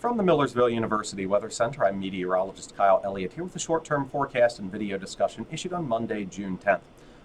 From the Millersville University Weather Center, I'm meteorologist Kyle Elliott here with a short-term forecast and video discussion issued on Monday, June 10th.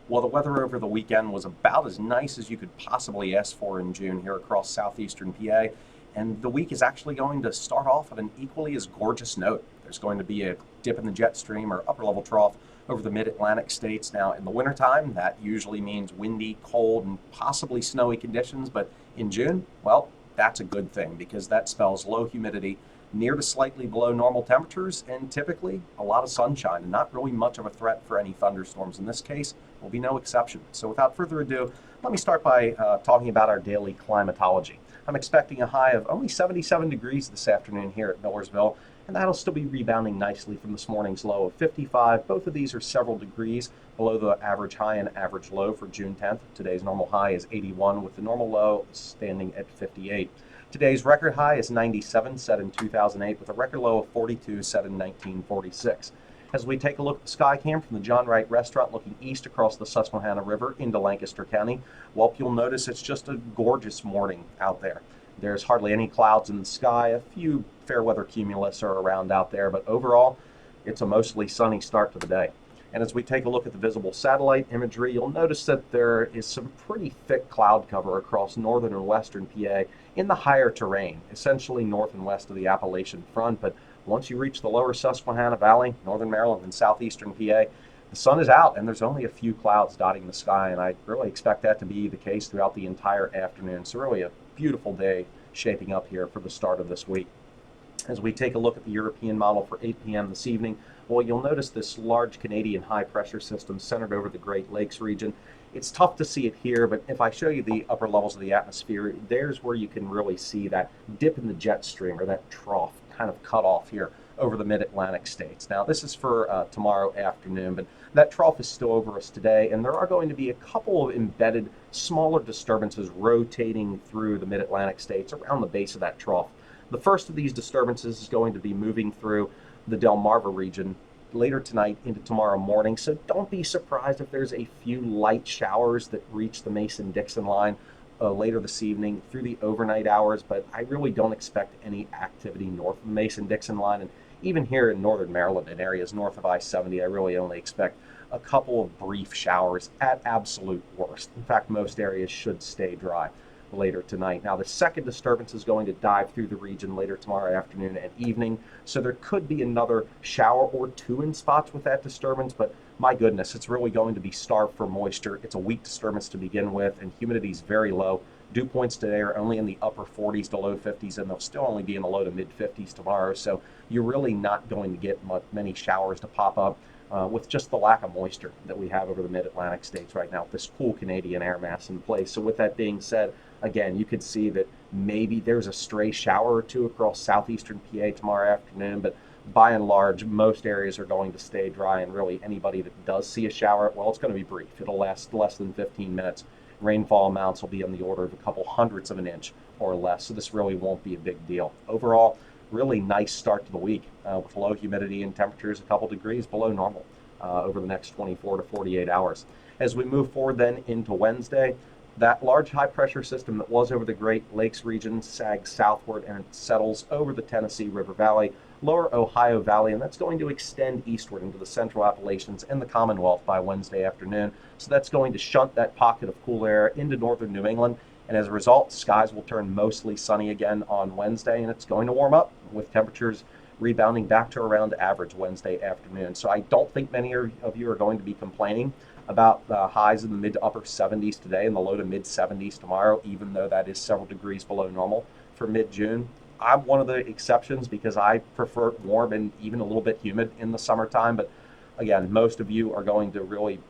Well, the weather over the weekend was about as nice as you could possibly ask for in June here across southeastern PA, and the week is actually going to start off at an equally as gorgeous note. There's going to be a dip in the jet stream or upper level trough over the mid-Atlantic states. Now, in the wintertime, that usually means windy, cold, and possibly snowy conditions, but in June, well, that's a good thing because that spells low humidity, near to slightly below normal temperatures, and typically a lot of sunshine and not really much of a threat for any thunderstorms. In this case, will be no exception. So without further ado, let me start by talking about our daily climatology. I'm expecting a high of only 77 degrees this afternoon here at Millersville, and that'll still be rebounding nicely from this morning's low of 55. Both of these are several degrees below the average high and average low for June 10th. Today's normal high is 81, with the normal low standing at 58. Today's record high is 97, set in 2008, with a record low of 42, set in 1946. As we take a look at the sky cam from the John Wright restaurant looking east across the Susquehanna River into Lancaster County, well, you'll notice it's just a gorgeous morning out there. There's hardly any clouds in the sky. A few fair weather cumulus are around out there, but overall, it's a mostly sunny start to the day. And as we take a look at the visible satellite imagery, you'll notice that there is some pretty thick cloud cover across northern and western PA in the higher terrain, essentially north and west of the Appalachian front. But once you reach the lower Susquehanna Valley, northern Maryland, and southeastern PA, the sun is out and there's only a few clouds dotting the sky, and I really expect that to be the case throughout the entire afternoon. So really a beautiful day shaping up here for the start of this week. As we take a look at the European model for 8 p.m. this evening, well, you'll notice this large Canadian high-pressure system centered over the Great Lakes region. It's tough to see it here, but if I show you the upper levels of the atmosphere, there's where you can really see that dip in the jet stream, or that trough kind of cut off here over the mid-Atlantic states. Now, this is for tomorrow afternoon, but that trough is still over us today, and there are going to be a couple of embedded smaller disturbances rotating through the mid-Atlantic states around the base of that trough. The first of these disturbances is going to be moving through the Delmarva region later tonight into tomorrow morning, so don't be surprised if there's a few light showers that reach the Mason-Dixon line later this evening through the overnight hours, but I really don't expect any activity north of the Mason-Dixon line, and even here in northern Maryland and areas north of I-70, I really only expect a couple of brief showers at absolute worst. In fact, most areas should stay dry later tonight. Now, the second disturbance is going to dive through the region later tomorrow afternoon and evening, so there could be another shower or two in spots with that disturbance, but my goodness, it's really going to be starved for moisture. It's a weak disturbance to begin with, and humidity is very low. Dew points today are only in the upper 40s to low 50s, and they'll still only be in the low to mid 50s tomorrow, so you're really not going to get many showers to pop up with just the lack of moisture that we have over the mid-Atlantic states right now with this cool Canadian air mass in place. So with that being said, again, you could see that maybe there's a stray shower or two across southeastern PA tomorrow afternoon, but by and large, most areas are going to stay dry, and really anybody that does see a shower, well, it's going to be brief. It'll last less than 15 minutes. Rainfall amounts will be on the order of a couple hundredths of an inch or less, so this really won't be a big deal. Overall, really nice start to the week with low humidity and temperatures a couple degrees below normal over the next 24 to 48 hours. As we move forward then into Wednesday, that large high-pressure system that was over the Great Lakes region sags southward and it settles over the Tennessee River Valley, lower Ohio Valley, and that's going to extend eastward into the central Appalachians and the Commonwealth by Wednesday afternoon. So that's going to shunt that pocket of cool air into northern New England, and as a result, skies will turn mostly sunny again on Wednesday, and it's going to warm up with temperatures rebounding back to around average Wednesday afternoon. So I don't think many of you are going to be complaining about highs in the mid to upper 70s today and the low to mid 70s tomorrow, even though that is several degrees below normal for mid-June. I'm one of the exceptions because I prefer warm and even a little bit humid in the summertime. But again, most of you are going to really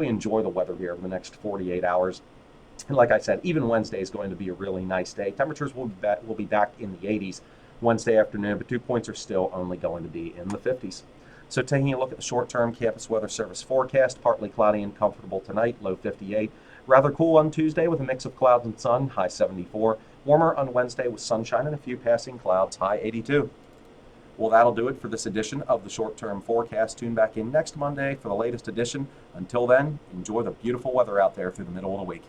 enjoy the weather here over the next 48 hours. And like I said, even Wednesday is going to be a really nice day. Temperatures will be back in the 80s Wednesday afternoon, but dew points are still only going to be in the 50s. So taking a look at the short-term Campus Weather Service forecast, partly cloudy and comfortable tonight, low 58. Rather cool on Tuesday with a mix of clouds and sun, high 74. Warmer on Wednesday with sunshine and a few passing clouds, high 82. Well, that'll do it for this edition of the short-term forecast. Tune back in next Monday for the latest edition. Until then, enjoy the beautiful weather out there through the middle of the week.